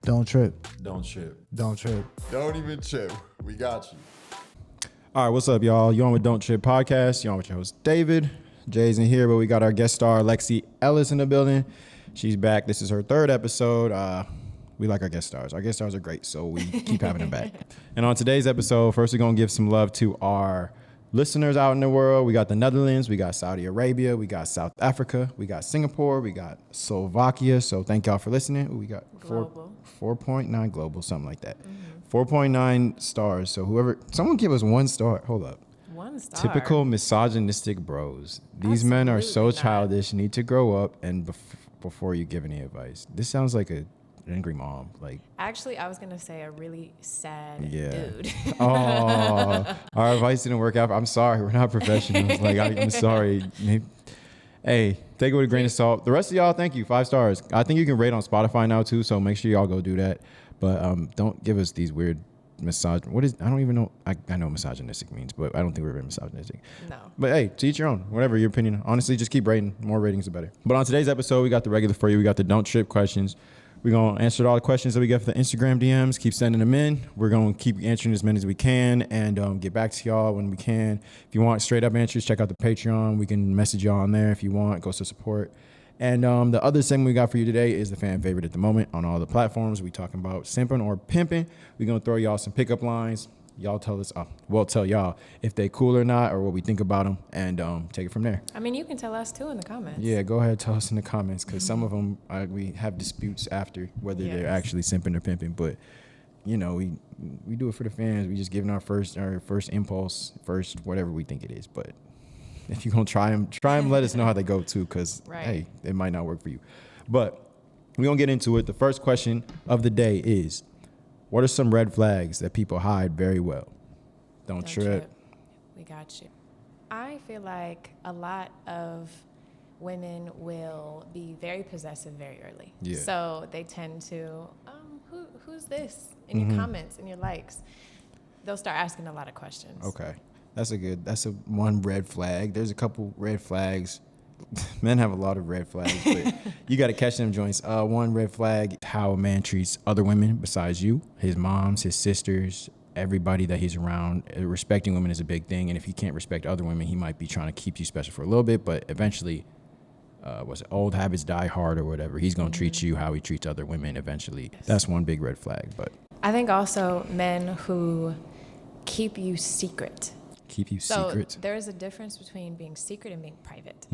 Don't trip. Don't trip. Don't trip. Don't even trip. We got you. All right, what's up, y'all? You on with Don't Trip Podcast. You on with your host, David. Jay's in here, but we got our guest star, Lexi Ellis, in the building. She's back. This is her third episode. We like our guest stars. Our guest stars are great, so we keep having them back. And on today's episode, first we're going to give some love to our listeners out in the world. We got the Netherlands, we got Saudi Arabia, we got South Africa, we got Singapore, we got Slovakia. So thank y'all for listening. We got 4.9 global, something like that. 4.9 stars. So someone give us 1 star. Hold up. 1 star. Typical misogynistic bros. These men are so childish, need to grow up and before you give any advice. This sounds like an angry mom. Like, actually, I was gonna say a really sad yeah. dude. Oh, our advice didn't work out. I'm sorry, we're not professionals. Like, I'm sorry. Hey, take it with a grain of salt. The rest of y'all, thank you. 5 stars. I think you can rate on Spotify now too, so make sure y'all go do that. But don't give us these weird I don't even know. I know misogynistic means, but I don't think we're very misogynistic. No. But hey, to each your own. Whatever your opinion. Honestly, just keep rating. More ratings, the better. But on today's episode, we got the regular for you. We got the Don't Trip questions. We're going to answer all the questions that we get for the Instagram DMs. Keep sending them in. We're going to keep answering as many as we can and get back to y'all when we can. If you want straight up answers, check out the Patreon. We can message y'all on there if you want. Go to support. And the other segment we got for you today is the fan favorite at the moment on all the platforms. We talking about simping or pimping. We're going to throw y'all some pickup lines. Y'all tell us, we'll tell y'all if they cool or not or what we think about them and take it from there. I mean, you can tell us too in the comments. Yeah, go ahead, tell us in the comments because some of them we have disputes after whether they're actually simping or pimping. But, you know, we do it for the fans. We just giving our first impulse, whatever we think it is. But if you're going to try them, let us know how they go too because, hey, it might not work for you. But we're going to get into it. The first question of the day is, what are some red flags that people hide very well? Don't trip. We got you. I feel like a lot of women will be very possessive very early. Yeah. So they tend to, who's this? In your comments, in your likes. They'll start asking a lot of questions. Okay. That's one red flag. There's a couple red flags. Men have a lot of red flags, but you got to catch them joints. One red flag, how a man treats other women besides you, his moms, his sisters, everybody that he's around. Respecting women is a big thing, and if he can't respect other women, he might be trying to keep you special for a little bit, but eventually, old habits die hard or whatever. He's going to treat you how he treats other women eventually. Yes. That's one big red flag. But I think also men who keep you secret. Secret. So there is a difference between being secret and being private.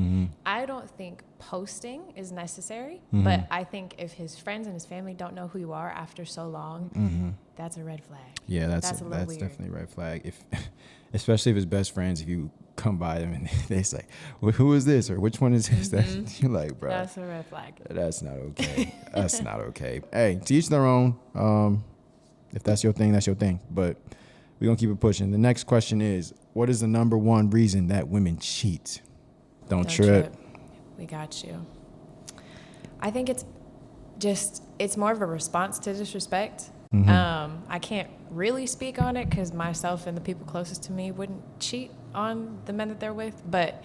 I don't think posting is necessary, but I think if his friends and his family don't know who you are after so long, that's a red flag. Yeah, that's definitely a red flag. Especially if it's best friends, if you come by them and they say, well, who is this or which one is this? You're like, bro, that's a red flag. That's not okay. That's not okay. Hey, to each their own. If that's your thing, that's your thing. But we're going to keep it pushing. The next question is, what is the number one reason that women cheat? Don't trip. We got you. I think it's more of a response to disrespect. I can't really speak on it because myself and the people closest to me wouldn't cheat on the men that they're with. But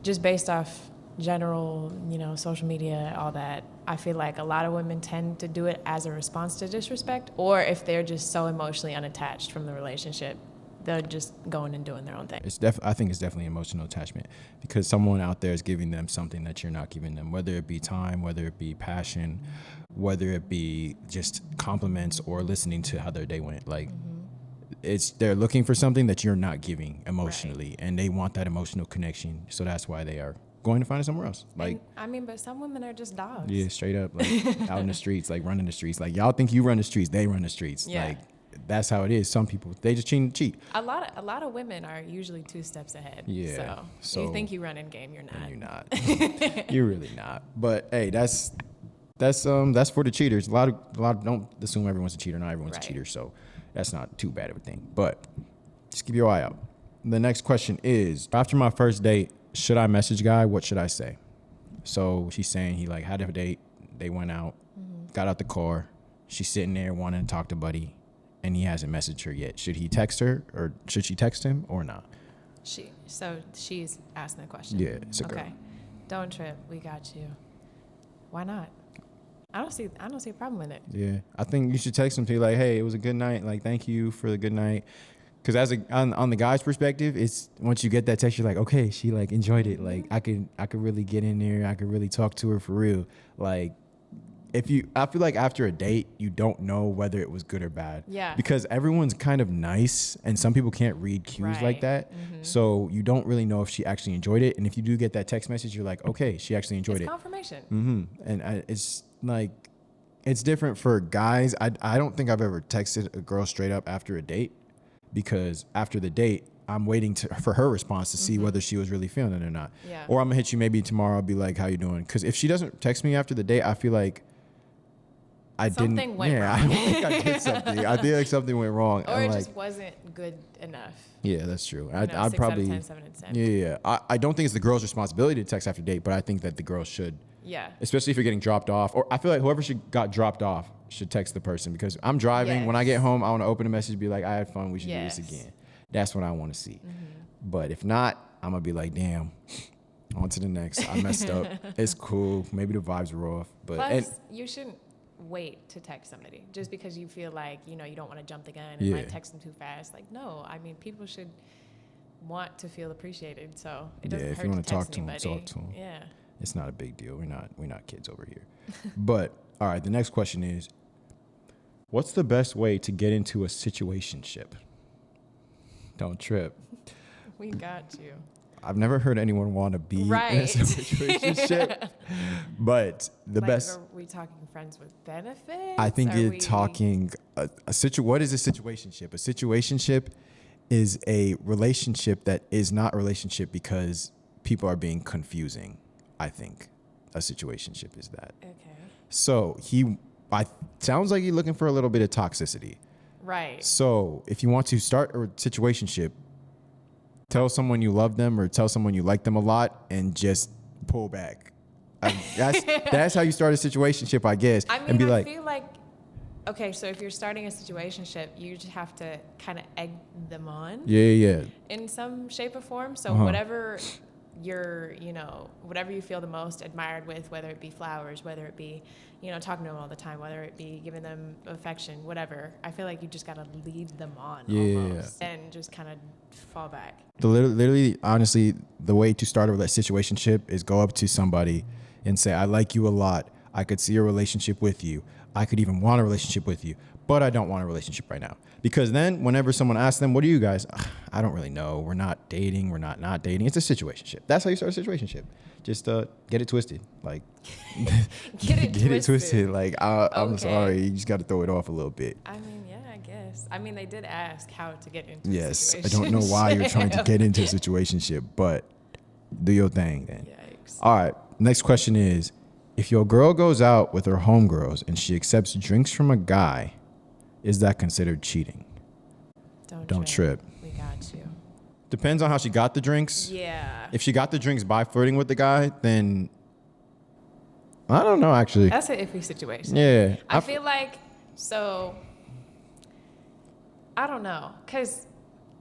just based off general, social media, all that, I feel like a lot of women tend to do it as a response to disrespect, or if they're just so emotionally unattached from the relationship, they're just going and doing their own thing. I think it's definitely emotional attachment because someone out there is giving them something that you're not giving them, whether it be time, whether it be passion, whether it be just compliments or listening to how their day went. Like, they're looking for something that you're not giving emotionally, and they want that emotional connection. So that's why they are going to find it somewhere else. Like, but some women are just dogs. Yeah, straight up, like out in the streets, like running the streets. Like, y'all think you run the streets, they run the streets. Yeah. Like, that's how it is. Some people, they just cheat. A lot of women are usually 2 steps ahead. Yeah. So you think you run in game, you're not. You're not. You're really not. But hey, that's for the cheaters. A lot of don't assume everyone's a cheater. Not everyone's a cheater. So that's not too bad of a thing. But just keep your eye out. The next question is, after my first date, should I message guy? What should I say? So she's saying he had a date. They went out, got out the car. She's sitting there wanting to talk to buddy, and he hasn't messaged her yet. Should he text her or should she text him or not? So she's asking the question. Yeah, it's a girl. Okay. Don't trip. We got you. Why not? I don't see a problem with it. Yeah, I think you should text them to you like, hey, it was a good night. Like, thank you for the good night. Because on the guy's perspective, it's once you get that text, you're like, okay, she like enjoyed it. Like I could really get in there. I could really talk to her for real. Like I feel like after a date, you don't know whether it was good or bad. Yeah. Because everyone's kind of nice, and some people can't read cues like Right. that. So you don't really know if she actually enjoyed it. And if you do get that text message, you're like, okay, she actually enjoyed It's it. confirmation. And it's like, it's different for guys. I don't think I've ever texted a girl straight up after a date, because after the date, I'm waiting for her response to see whether she was really feeling it or not. Yeah. Or I'm gonna hit you maybe tomorrow. I'll be like, how you doing? Because if she doesn't text me after the date, I feel like Something went I wrong. don't think I did something. I feel like something went wrong. Or I'm it like, just wasn't good enough. yeah, that's true. You know, I'd 6 probably, out of 10, 7 out of 10. yeah. I don't think it's the girl's responsibility to text after date, but I think that the girl should. Yeah. Especially if you're getting dropped off, or I feel like whoever got dropped off should text the person, because I'm driving. Yes. When I get home, I want to open a message, be like, I had fun. We should do Yes. this again. That's what I want to see. But if not, I'm gonna be like, damn. On to the next. I messed up. It's cool. Maybe the vibes were off, but Plus, you shouldn't wait to text somebody just because you feel like, you don't want to jump the gun and Yeah. like text them too fast. Like, no, I mean, people should want to feel appreciated. So it doesn't if hurt you want to to talk text to them, anybody. talk to them. Yeah. It's not a big deal. We're not kids over here. But all right, the next question is, what's the best way to get into a situationship? Don't trip. We got you. I've never heard anyone want to be in a Right. situationship, but the Like, best. are we talking friends with benefits? I think Are you're we- talking what is a situationship? A situationship is a relationship that is not a relationship because people are being confusing. I think a situationship is that. Okay. So sounds like you're looking for a little bit of toxicity. Right. So if you want to start a situationship, tell someone you love them or tell someone you like them a lot and just pull back. That's how you start a situationship, I guess. I mean, and be I like, feel like, okay, so if you're starting a situationship, you just have to kind of egg them on yeah. in some shape or form. So Uh-huh. whatever whatever you feel the most admired with, whether it be flowers, whether it be, talking to them all the time, whether it be giving them affection, whatever. I feel like you just got to lead them on almost and just kind of fall back. Literally, honestly, the way to start a situationship is go up to somebody and say, I like you a lot. I could see a relationship with you. I could even want a relationship with you, but I don't want a relationship right now. Because then whenever someone asks them, what are you guys? I don't really know. We're not dating. We're not dating. It's a situationship. That's how you start a situationship. Just get it twisted. Like, Get it twisted. Like, I'm Okay. sorry. You just got to throw it off a little bit. I mean, yeah, I guess. I mean, they did ask how to get into Yes. a I situation. don't know why you're trying to get into a situationship, but do your thing then. Yikes. All right. Next question is, if your girl goes out with her homegirls and she accepts drinks from a guy, is that considered cheating? Don't trip. We got you. Depends on how she got the drinks. Yeah. If she got the drinks by flirting with the guy, then I don't know, actually. That's an iffy situation. Yeah. I feel like, I don't know. Because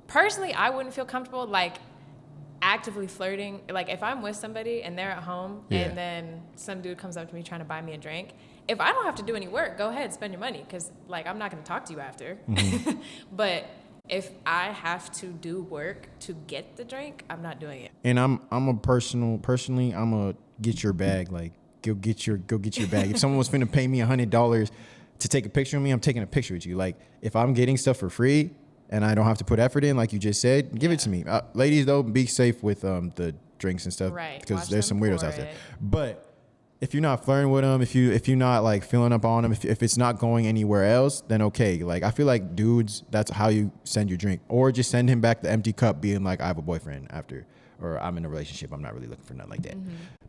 personally, I wouldn't feel comfortable, like, actively flirting. Like, if I'm with somebody and they're at home and then some dude comes up to me trying to buy me a drink, if I don't have to do any work, go ahead, spend your money. Because, like, I'm not going to talk to you after. But if I have to do work to get the drink, I'm not doing it. And personally, I'm a get your bag. Like, go get your bag. If someone was finna pay me $100 to take a picture of me, I'm taking a picture with you. Like, if I'm getting stuff for free and I don't have to put effort in, like you just said, give it to me. Ladies, though, be safe with the drinks and stuff, Right. because Watch there's them some weirdos pour out there. it. But if you're not flirting with them, if you're not like filling up on them, if it's not going anywhere else, then okay. Like, I feel like dudes, that's how you send your drink, or just send him back the empty cup, being like, I have a boyfriend after, or I'm in a relationship. I'm not really looking for nothing like that.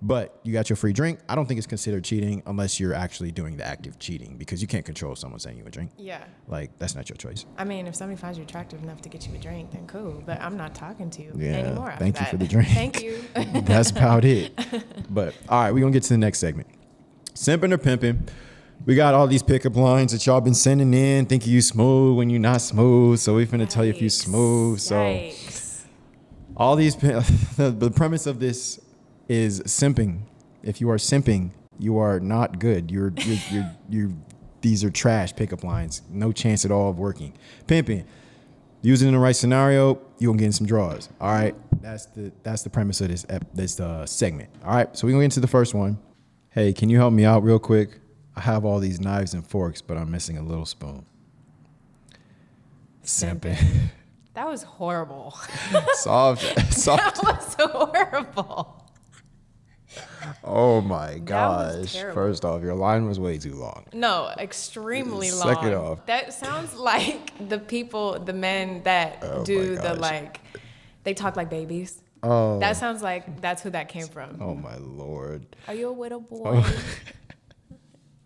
But you got your free drink. I don't think it's considered cheating unless you're actually doing the active cheating, because you can't control someone sending you a drink. Yeah. Like, that's not your choice. I mean, if somebody finds you attractive enough to get you a drink, then cool. But I'm not talking to you Yeah, anymore after thank you that. for the drink. Thank you. That's about it. But all right, we're gonna get to the next segment. Simping or pimping. We got all these pickup lines that y'all been sending in, thinking you smooth when you're not smooth. So we're finna tell you if you smooth. So Yikes. all these the premise of this is simping. If you are simping, You are not good. You're these are trash pickup lines. No chance at all of working. Pimping. Use it in the right scenario, you're gonna get in some draws. All right. That's the premise of this segment. All right. So we're gonna get into the first one. Hey, can you help me out real quick? I have all these knives and forks, but I'm missing a little spoon. Simping. That was horrible. Soft. That was horrible. Oh my That was gosh. terrible. First off, your line was way too long. No, extremely long. Second off. That sounds like the men that do my the gosh. they talk like babies. Oh. That sounds like that's who that came from. Oh my Lord. Are you a widow boy?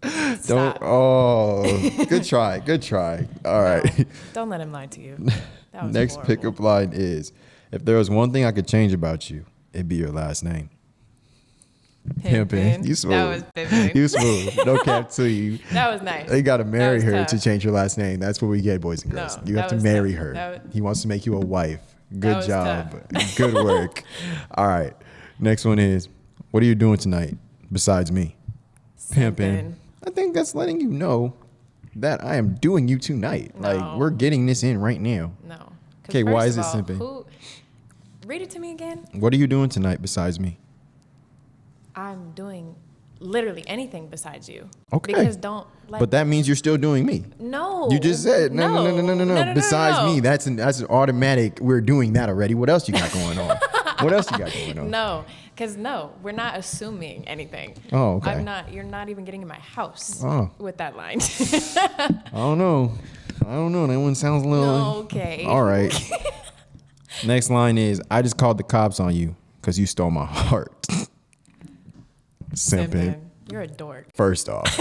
Don't. Stop. Oh, good try. Good try. All right. Don't let him lie to you. That was Next horrible. pickup line is, if there was one thing I could change about you, it'd be your last name. Pimping. You smooth. That was pimping. You smooth. No cap to you. That was nice. They got to marry was her tough. to change your last name. That's what we get, boys and girls. No, You that have to was marry tough. her. That was- He wants to make you a wife. That Good was job. Good work. All right. Next one is, what are you doing tonight besides me? Pimping. I think that's letting you know that I am doing you tonight. No. Like, we're getting this in right now. No. 'Cause Okay, why first is of it all, simping? Read it to me again. What are you doing tonight besides me? I'm doing literally anything besides you. Okay. Because don't like. But that means you're still doing me. No. You just said no. Besides me, that's an automatic. We're doing that already. What else you got going on? What else you got going on? No, because we're not assuming anything. Oh, okay. You're not even getting in my house Oh. with that line. I don't know. That one sounds a little. No, okay. All right. Next line is, I just called the cops on you because you stole my heart. Simping. Simping. You're a dork. First off,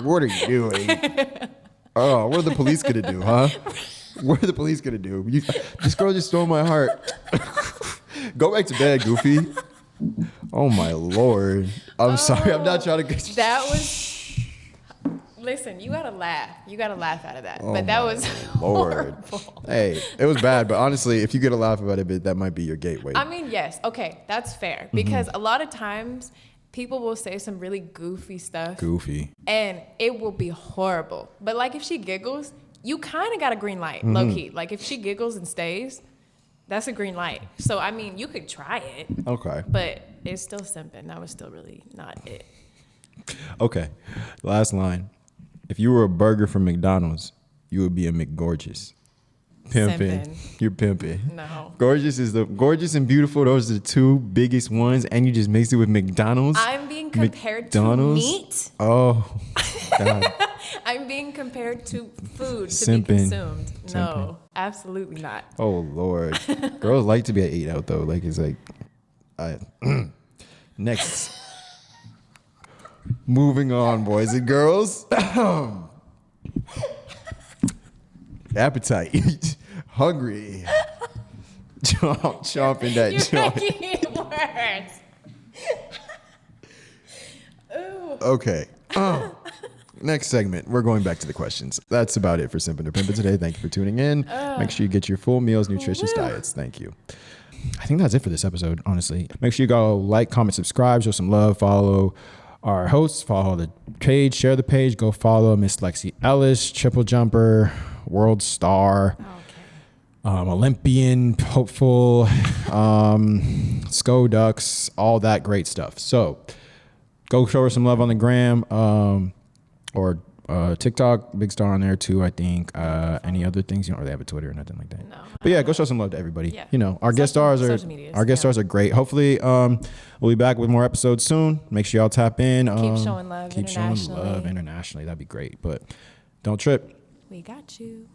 what are you doing? Oh, what are the police gonna do, huh? What are the police gonna do? This girl just stole my heart. Go back to bed, Goofy. Oh my Lord. I'm sorry. I'm not trying to. That was. Listen, you gotta laugh. You gotta laugh out of that. Oh But that my was Lord. horrible. Hey, it was bad, but honestly, if you get a laugh about it, that might be your gateway. I mean, yes. Okay, that's fair. Mm-hmm. Because a lot of times people will say some really goofy stuff. Goofy. And it will be horrible. But like if she giggles, you kind of got a green light, Mm-hmm. low key. Like if she giggles and stays, that's a green light. So I mean, you could try it, Okay. but it's still simping. That was still really not it. Okay. Last line. If you were a burger from McDonald's, you would be a McGorgeous. Pimping. Simping. You're pimping. No. Gorgeous and beautiful. Those are the two biggest ones, and you just mixed it with McDonald's. I'm being compared McDonald's? to meat. Oh, God. I'm being compared to food to Simping. be consumed. Simping. No, absolutely not. Oh Lord. Girls like to be at 8 out though. Like it's like, next. Moving on, boys and girls. Appetite. Hungry. Chomping that You're joint. making it worse. Ooh. Okay. Next segment. We're going back to the questions. That's about it for Simping or Pimping today. Thank you for tuning in. Make sure you get your full meals, nutritious diets. Thank you. I think that's it for this episode, honestly. Make sure you go like, comment, subscribe, show some love, follow our hosts, follow the page, share the page, go follow Miss Lexi Ellis, triple jumper, world star, Olympian, hopeful, SCO Ducks, all that great stuff. So go show her some love on the gram or TikTok, big star on there too, I think. Any other things? You don't really have a Twitter or nothing like that. No. But yeah, go show some love to everybody. Yeah. You know, our guest stars Social medias, are great. Hopefully, we'll be back with more episodes soon. Make sure y'all tap in. Keep showing love Keep showing love internationally. internationally. That'd be great. But don't trip. We got you.